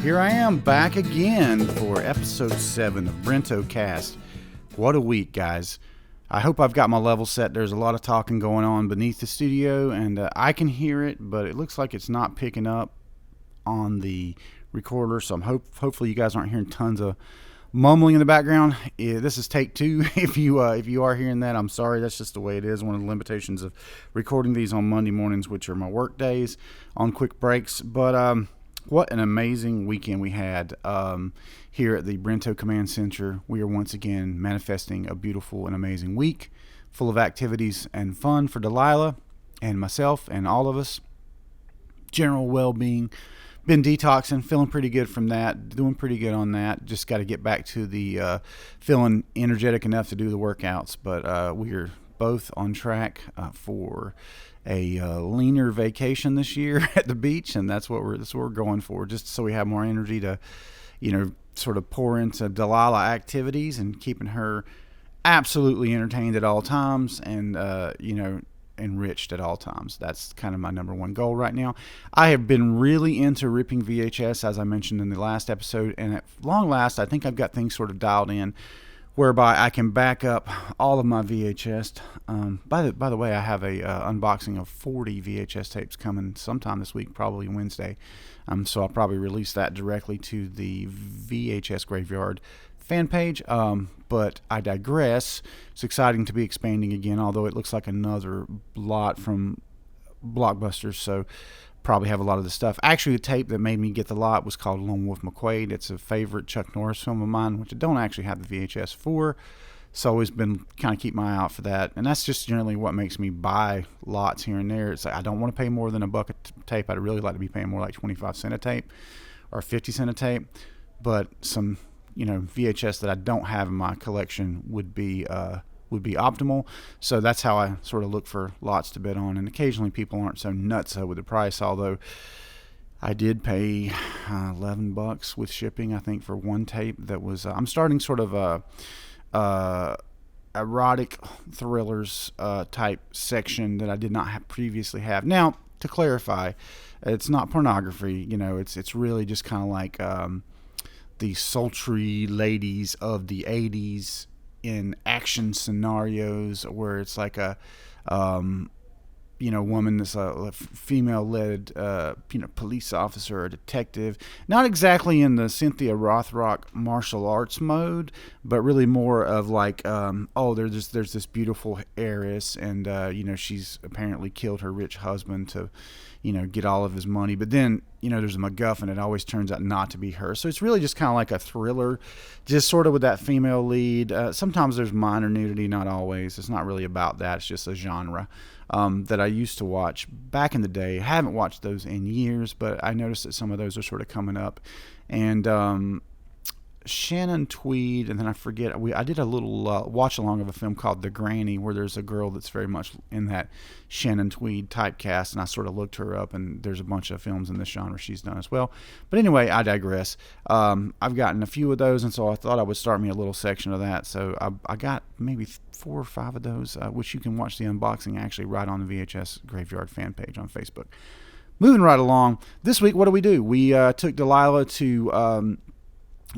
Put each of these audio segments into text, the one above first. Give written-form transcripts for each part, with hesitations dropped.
Here I am back again for episode 7 of Brentocast. What a week, guys. I hope I've got my level set. There's a lot of talking going on beneath the studio, and I can hear it, but it looks like it's not picking up on the recorder, so hopefully you guys aren't hearing tons of mumbling in the background. This is take 2. If you are hearing that, I'm sorry. That's just the way it is. One of the limitations of recording these on Monday mornings, which are my work days, on quick breaks. But what an amazing weekend we had here at the Brento Command Center. We are once again manifesting a beautiful and amazing week full of activities and fun for Delilah and myself and all of us. General well-being. Been detoxing, feeling pretty good from that, doing pretty good on that. Just got to get back to the feeling energetic enough to do the workouts. But we are both on track for a leaner vacation this year at the beach, and that's what we're going for, just so we have more energy to, sort of pour into Delilah activities and keeping her absolutely entertained at all times, and enriched at all times. That's kind of my number one goal right now. I have been really into ripping VHS, as I mentioned in the last episode, and at long last, I think I've got things sort of dialed in whereby I can back up all of my VHS. By the way, I have a unboxing of 40 VHS tapes coming sometime this week, probably Wednesday. So I'll probably release that directly to the VHS Graveyard fan page. But I digress. It's exciting to be expanding again, although it looks like another lot from Blockbusters. So probably have a lot of the stuff. Actually, the tape that made me get the lot was called Lone Wolf McQuade. It's a favorite Chuck Norris film of mine, which I don't actually have the VHS for. So always been kind of keep my eye out for that. And that's just generally what makes me buy lots here and there. It's like I don't want to pay more than $1 a tape. I'd really like to be paying more like 25 cents a tape or 50 cents a tape. But some, VHS that I don't have in my collection would be optimal. So that's how I sort of look for lots to bid on. And occasionally people aren't so nuts with the price, although I did pay $11 with shipping, I think, for one tape that was I'm starting sort of erotic thrillers type section that I did not previously have. Now, to clarify, it's not pornography. It's really just kind of like the sultry ladies of the 80s in action scenarios where it's like a woman that's a female-led police officer or detective, not exactly in the Cynthia Rothrock martial arts mode, but really more of like there's this beautiful heiress, and she's apparently killed her rich husband to get all of his money, but then there's a MacGuffin. It always turns out not to be her. So it's really just kind of like a thriller, just sort of with that female lead. Sometimes there's minor nudity, not always. It's not really about that. It's just a genre that I used to watch back in the day. I haven't watched those in years, but I noticed that some of those are sort of coming up. And Shannon Tweed, and then I forget, I did a little watch along of a film called The Granny, where there's a girl that's very much in that Shannon Tweed typecast, and I sort of looked her up, and there's a bunch of films in this genre she's done as well. But anyway, I digress. I've gotten a few of those, and so I thought I would start me a little section of that. So I got maybe 4 or 5 of those, which you can watch the unboxing actually right on the VHS Graveyard fan page on Facebook. Moving right along, this week, what do? We took Delilah to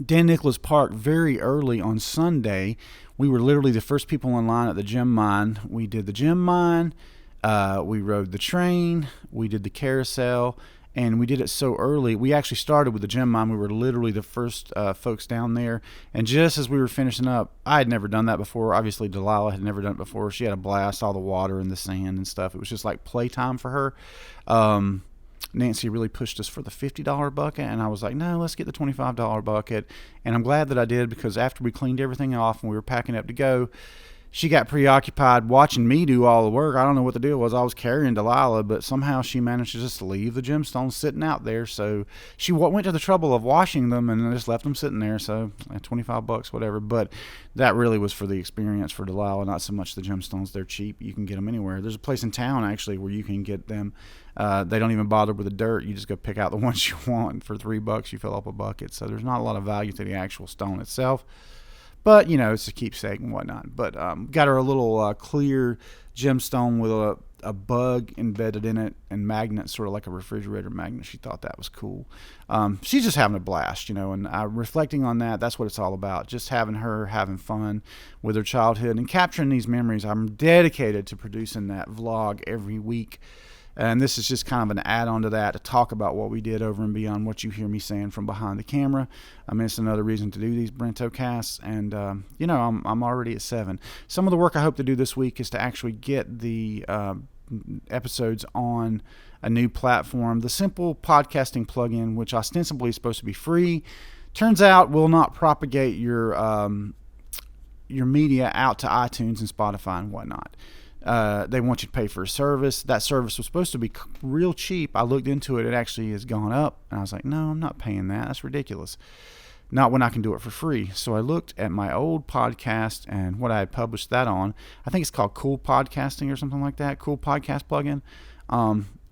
Dan Nicholas Park very early on Sunday. We were literally the first people in line at the gem mine. We did the gem mine, we rode the train, we did the carousel, and we did it so early. We actually started with the gem mine. We were literally the first folks down there, and just as we were finishing up, I had never done that before. Obviously, Delilah had never done it before. She had a blast, all the water and the sand and stuff. It was just like playtime for her. Nancy really pushed us for the $50 bucket, and I was like, no, let's get the $25 bucket. And I'm glad that I did, because after we cleaned everything off and we were packing up to go, she got preoccupied watching me do all the work. I don't know what the deal was. I was carrying Delilah, but somehow she managed to just leave the gemstones sitting out there. So she went to the trouble of washing them and just left them sitting there. So $25, whatever. But that really was for the experience for Delilah, not so much the gemstones. They're cheap. You can get them anywhere. There's a place in town, actually, where you can get them. They don't even bother with the dirt. You just go pick out the ones you want. For $3, you fill up a bucket. So there's not a lot of value to the actual stone itself. But, it's a keepsake and whatnot. But got her a little clear gemstone with a bug embedded in it and magnets, sort of like a refrigerator magnet. She thought that was cool. She's just having a blast, and reflecting on that, that's what it's all about. Just having fun with her childhood and capturing these memories. I'm dedicated to producing that vlog every week. And this is just kind of an add-on to that, to talk about what we did over and beyond what you hear me saying from behind the camera. I mean, it's another reason to do these Brentocasts, and I'm already at 7. Some of the work I hope to do this week is to actually get the episodes on a new platform. The simple podcasting plugin, which ostensibly is supposed to be free, turns out will not propagate your media out to iTunes and Spotify and whatnot. They want you to pay for a service. That service was supposed to be real cheap. I looked into it. It actually has gone up. And I was like, no, I'm not paying that. That's ridiculous. Not when I can do it for free. So I looked at my old podcast and what I had published that on. I think it's called Cool Podcasting or something like that. Cool Podcast plugin.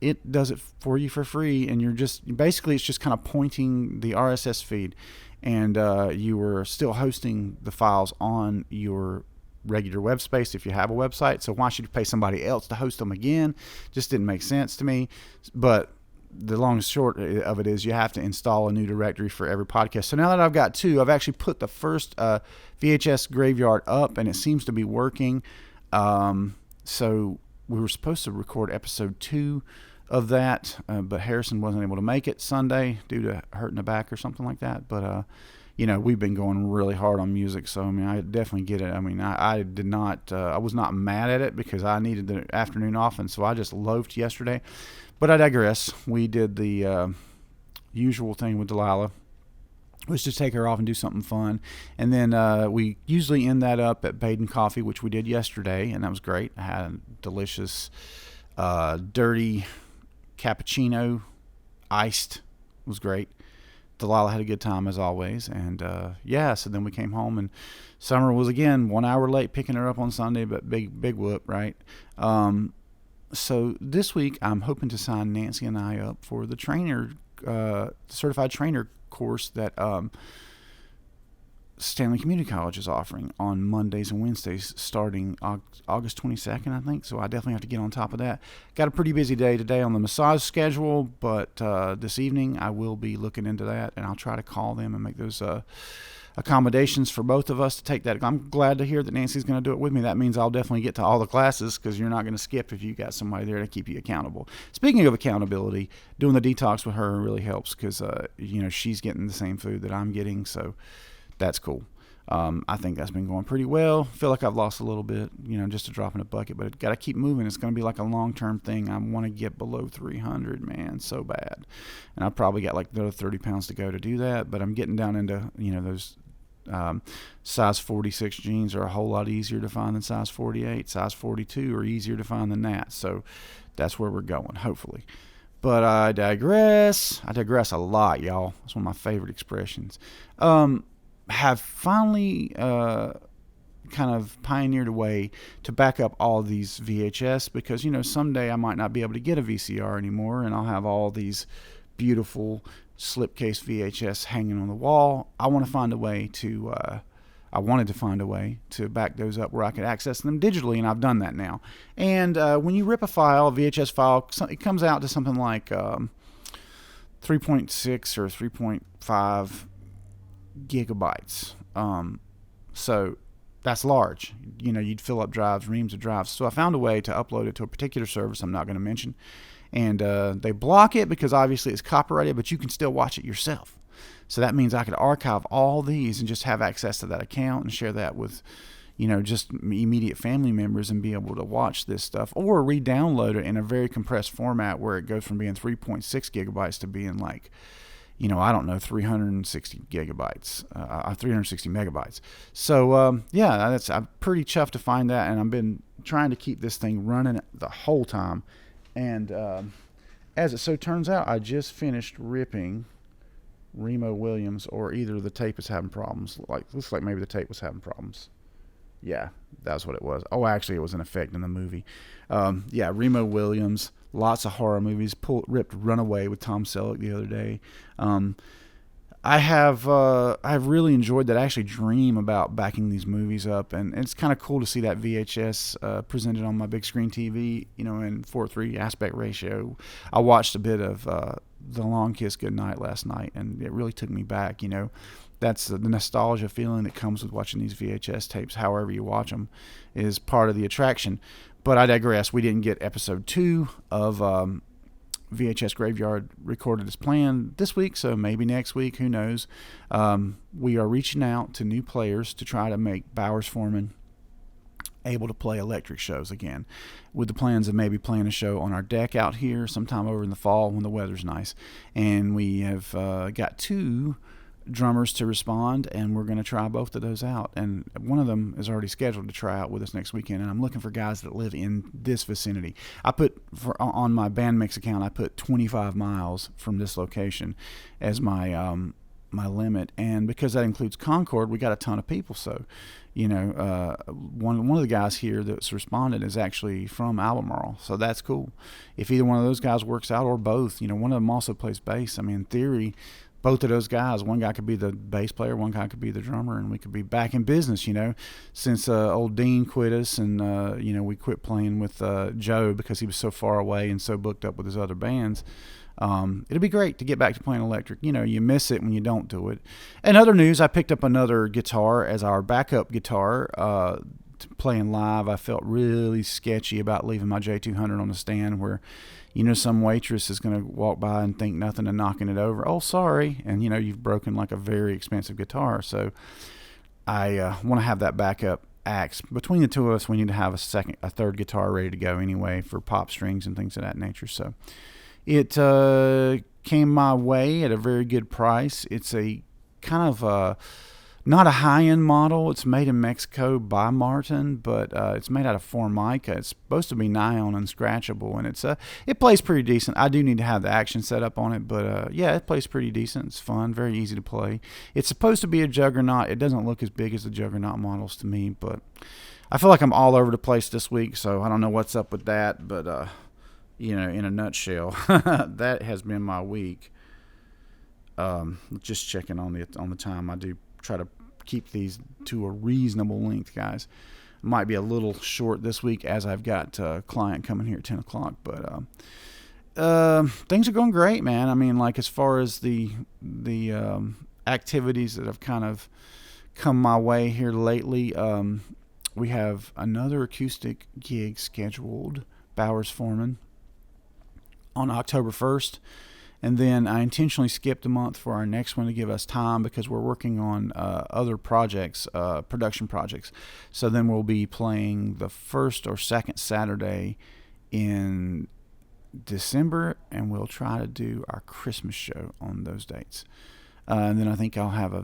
It does it for you for free. And it's just kind of pointing the RSS feed. And you were still hosting the files on your regular web space if you have a website. So why should you pay somebody else to host them again? Just didn't make sense to me. But the long and short of it is you have to install a new directory for every podcast. So now that I've got 2, I've actually put the first VHS graveyard up, and it seems to be working. So we were supposed to record episode 2 of that, but Harrison wasn't able to make it Sunday due to hurting the back or something like that. But we've been going really hard on music, so I mean, I definitely get it. I mean, I did not, I was not mad at it because I needed the afternoon off, and so I just loafed yesterday. But I digress. We did the usual thing with Delilah, was to take her off and do something fun, and then we usually end that up at Baden Coffee, which we did yesterday, and that was great. I had a delicious, dirty cappuccino, iced. It was great. Delilah had a good time as always, and so then we came home, and Summer was again 1 hour late picking her up on Sunday, but big whoop, right? So this week I'm hoping to sign Nancy and I up for the certified trainer course that Stanley Community College is offering on Mondays and Wednesdays starting August 22nd, I think. So I definitely have to get on top of that. Got a pretty busy day today on the massage schedule, but this evening I will be looking into that, and I'll try to call them and make those accommodations for both of us to take that. I'm glad to hear that Nancy's going to do it with me. That means I'll definitely get to all the classes, because you're not going to skip if you got somebody there to keep you accountable. Speaking of accountability, doing the detox with her really helps, because she's getting the same food that I'm getting, so that's cool. I think that's been going pretty well. Feel like I've lost a little bit, just a drop in a bucket, but got to keep moving. It's going to be like a long-term thing. I want to get below 300, man, so bad. And I've probably got like another 30 pounds to go to do that, but I'm getting down into, those size 46 jeans are a whole lot easier to find than size 48. Size 42 are easier to find than that. So that's where we're going, hopefully. But I digress. I digress a lot, y'all. That's one of my favorite expressions. Have finally kind of pioneered a way to back up all these VHS, because someday I might not be able to get a VCR anymore, and I'll have all these beautiful slipcase VHS hanging on the wall. I wanted to find a way to back those up where I could access them digitally, and I've done that now. And when you rip a VHS file, it comes out to something like 3.6 or 3.5 gigabytes. So that's large. You'd fill up drives, reams of drives. So I found a way to upload it to a particular service I'm not going to mention. And they block it because obviously it's copyrighted, but you can still watch it yourself. So that means I could archive all these and just have access to that account and share that with, just immediate family members, and be able to watch this stuff, or re-download it in a very compressed format where it goes from being 3.6 gigabytes to being like, 360 gigabytes, 360 megabytes. So, I'm pretty chuffed to find that, and I've been trying to keep this thing running the whole time. And as it so turns out, I just finished ripping Remo Williams, or either the tape is having problems. Looks like maybe the tape was having problems. Yeah, that's what it was. Oh, actually, it was an effect in the movie. Remo Williams. Lots of horror movies. Ripped Runaway with Tom Selleck the other day. I've really enjoyed that. I actually dream about backing these movies up, and it's kind of cool to see that VHS presented on my big screen TV, in 4:3 aspect ratio. I watched a bit of The Long Kiss Goodnight last night, and it really took me back. That's the nostalgia feeling that comes with watching these VHS tapes. However you watch them, is part of the attraction. But I digress. We didn't get episode 2 of VHS Graveyard recorded as planned this week, so maybe next week, who knows. We are reaching out to new players to try to make Bowers Foreman able to play electric shows again, with the plans of maybe playing a show on our deck out here sometime over in the fall when the weather's nice. And we have got 2 drummers to respond, and we're going to try both of those out. And one of them is already scheduled to try out with us next weekend, and I'm looking for guys that live in this vicinity. I put on my band mix account, I put 25 miles from this location as my my limit, and because that includes Concord, we got a ton of people. So one of the guys here that's responded is actually from Albemarle, so that's cool. If either one of those guys works out, or both, one of them also plays bass. I mean, in theory, both of those guys, one guy could be the bass player, one guy could be the drummer, and we could be back in business, since old Dean quit us, and we quit playing with Joe because he was so far away and so booked up with his other bands. It'll be great to get back to playing electric. You miss it when you don't do it. And other news, I picked up another guitar as our backup guitar playing live. I felt really sketchy about leaving my J200 on the stand where some waitress is going to walk by and think nothing and knocking it over. Oh, sorry. And, you've broken like a very expensive guitar. So I want to have that backup axe. Between the two of us, we need to have a third guitar ready to go anyway for pop strings and things of that nature. So it came my way at a very good price. It's a kind of not a high-end model. It's made in Mexico by Martin, but it's made out of Formica. It's supposed to be nylon and scratchable, and it plays pretty decent. I do need to have the action set up on it, but yeah, it plays pretty decent. It's fun, very easy to play. It's supposed to be a Juggernaut. It doesn't look as big as the Juggernaut models to me, but I feel like I'm all over the place this week, so I don't know what's up with that, but in a nutshell, that has been my week. Just checking on the time. I do try to keep these to a reasonable length, guys. Might be a little short this week as I've got a client coming here at 10 o'clock, but things are going great, man. I mean, like, as far as the activities that have kind of come my way here lately, we have another acoustic gig scheduled, Bowers Foreman, on October 1st. And then I intentionally skipped a month for our next one to give us time because we're working on other projects, production projects. So then we'll be playing the first or second Saturday in December, and we'll try to do our Christmas show on those dates. And then I think I'll have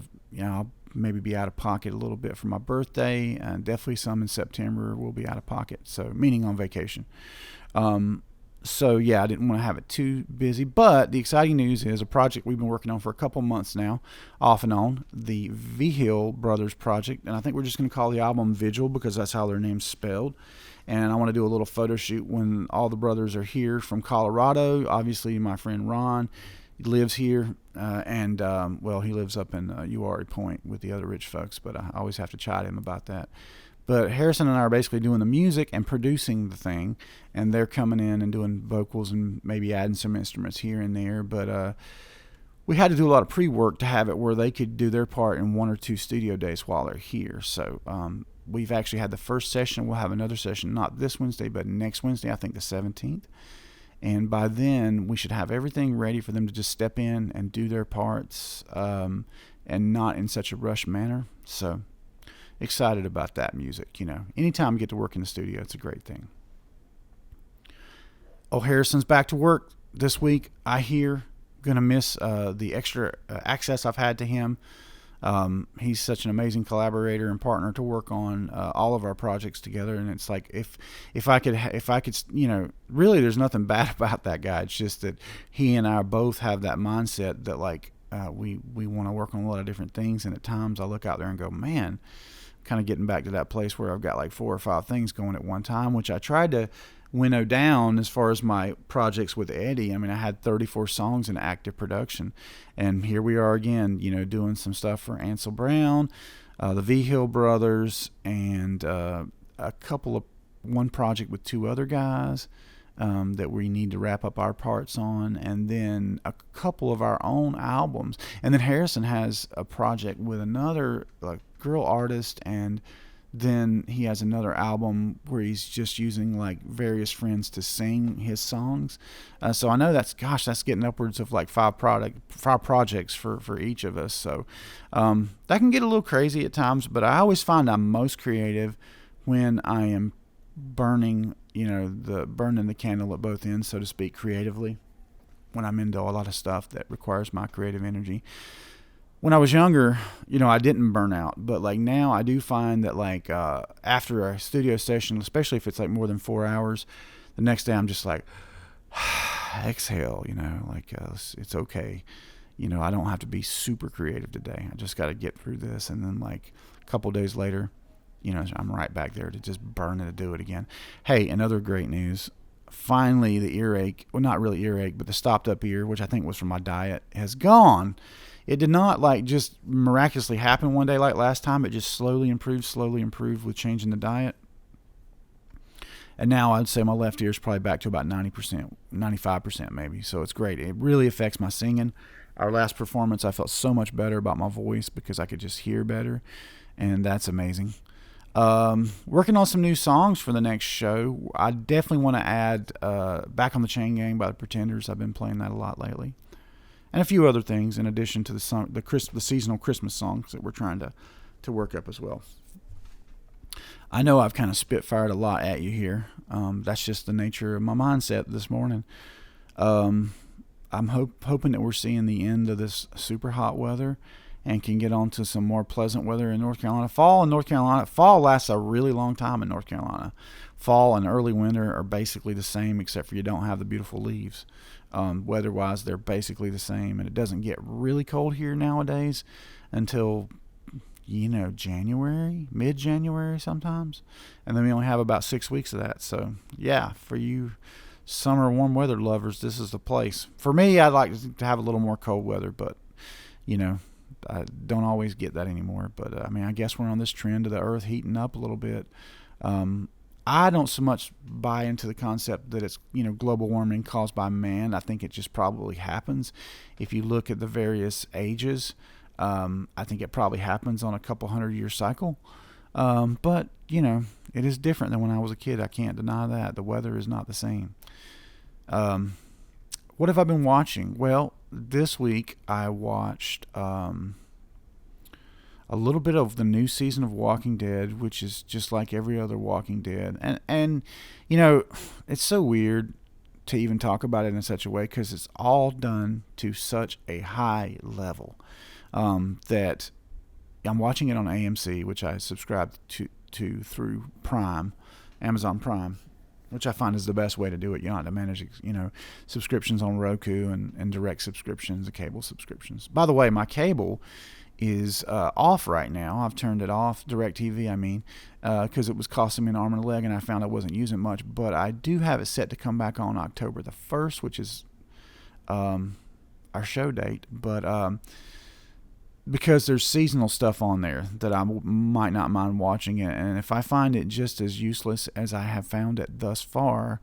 I'll maybe be out of pocket a little bit for my birthday, and definitely some in September we'll be out of pocket, so meaning on vacation. So, yeah, I didn't want to have it too busy. But the exciting news is a project we've been working on for a couple months now, off and on, the Vigil Brothers project. And I think we're just going to call the album Vigil because that's how their name's spelled. And I want to do a little photo shoot when all the brothers are here from Colorado. Obviously, my friend Ron lives here. And he lives up in Uwharrie Point with the other rich folks. But I always have to chide him about that. But Harrison and I are basically doing the music and producing the thing, and they're coming in and doing vocals and maybe adding some instruments here and there. But we had to do a lot of pre-work to have it where they could do their part in 1 or 2 studio days while they're here. So we've actually had the first session. We'll have another session, not this Wednesday, but next Wednesday, I think the 17th. And by then, we should have everything ready for them to just step in and do their parts and not in such a rushed manner. So excited about that music. Anytime you get to work in the studio, it's a great thing. Oh, Harrison's back to work this week. I hear gonna miss the extra access I've had to him. He's such an amazing collaborator and partner to work on all of our projects together. And it's like if I could, really, there's nothing bad about that guy. It's just that he and I both have that mindset that we want to work on a lot of different things. And at times I look out there and go, man, kind of getting back to that place where I've got like 4 or 5 things going at one time, which I tried to winnow down as far as my projects with Eddie. I mean, I had 34 songs in active production, and here we are again, doing some stuff for Ansel Brown, the V Hill Brothers, and one project with two other guys that we need to wrap up our parts on, and then a couple of our own albums. And then Harrison has a project with another girl artist, and then he has another album where he's just using various friends to sing his songs. So I know that's getting upwards of 5 projects for each of us. So that can get a little crazy at times, but I always find I'm most creative when I am burning the candle at both ends, so to speak, creatively, when I'm into a lot of stuff that requires my creative energy. When I was younger, I didn't burn out, but now I do find that after a studio session, especially if it's more than 4 hours, the next day I'm just exhale, it's okay. I don't have to be super creative today. I just got to get through this. And then a couple days later, I'm right back there to just burn it to do it again. Hey, another great news. Finally, the earache, well, not really earache, but the stopped up ear, which I think was from my diet, has gone. It did not just miraculously happen one day like last time. It just slowly improved with changing the diet. And now I'd say my left ear is probably back to about 90%, 95% maybe. So it's great. It really affects my singing. Our last performance, I felt so much better about my voice because I could just hear better. And that's amazing. Working on some new songs for the next show. I definitely want to add Back on the Chain Gang by the Pretenders. I've been playing that a lot lately. And a few other things in addition to the seasonal Christmas songs that we're trying to work up as well. I know I've kind of spitfired a lot at you here. That's just the nature of my mindset this morning. I'm hoping that we're seeing the end of this super hot weather and can get on to some more pleasant weather in North Carolina. Fall lasts a really long time in North Carolina. Fall and early winter are basically the same, except for you don't have the beautiful leaves. Weather-wise, they're basically the same, and it doesn't get really cold here nowadays until, January, mid-January sometimes, and then we only have about 6 weeks of that. So, yeah, for you summer warm weather lovers, this is the place. For me, I'd like to have a little more cold weather, but, I don't always get that anymore. But, I guess we're on this trend of the earth heating up a little bit. I don't so much buy into the concept that it's, global warming caused by man. I think it just probably happens. If you look at the various ages, I think it probably happens on a couple 100-year cycle. But, it is different than when I was a kid. I can't deny that. The weather is not the same. What have I been watching? Well, this week I watched a little bit of the new season of Walking Dead, which is just like every other Walking Dead. And it's so weird to even talk about it in such a way because it's all done to such a high level that I'm watching it on AMC, which I subscribe to through Prime, Amazon Prime, which I find is the best way to do it. You don't have to manage, subscriptions on Roku and direct subscriptions, the cable subscriptions. By the way, my cable is off right now. I've turned it off, DirecTV, because it was costing me an arm and a leg, and I found I wasn't using it much. But I do have it set to come back on October the 1st, which is our show date. But because there's seasonal stuff on there that I might not mind watching it, and if I find it just as useless as I have found it thus far,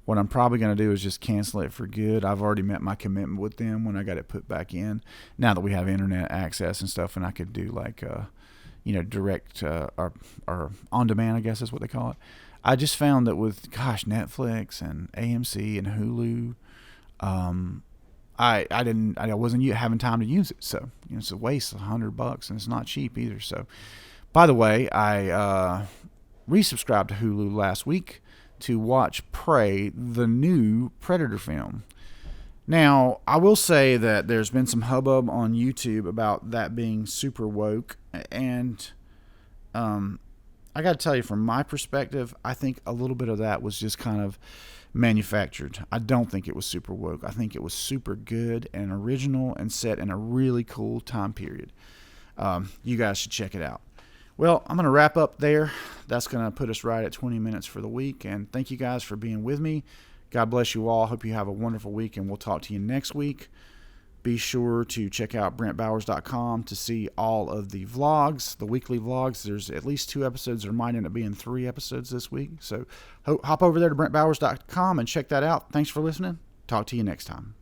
what I'm probably going to do is just cancel it for good. I've already met my commitment with them when I got it put back in. Now that we have internet access and stuff, and I could do direct or on demand, I guess is what they call it. I just found that with Netflix and AMC and Hulu, I wasn't having time to use it. So it's a waste of $100, and it's not cheap either. So, by the way, I resubscribed to Hulu last week to watch Prey, the new Predator film. Now, I will say that there's been some hubbub on YouTube about that being super woke, and I got to tell you, from my perspective, I think a little bit of that was just kind of manufactured. I don't think it was super woke. I think it was super good and original and set in a really cool time period. You guys should check it out. Well, I'm going to wrap up there. That's going to put us right at 20 minutes for the week. And thank you guys for being with me. God bless you all. Hope you have a wonderful week, and we'll talk to you next week. Be sure to check out BrentBowers.com to see all of the vlogs, the weekly vlogs. There's at least 2 episodes. There might end up being 3 episodes this week. So hop over there to BrentBowers.com and check that out. Thanks for listening. Talk to you next time.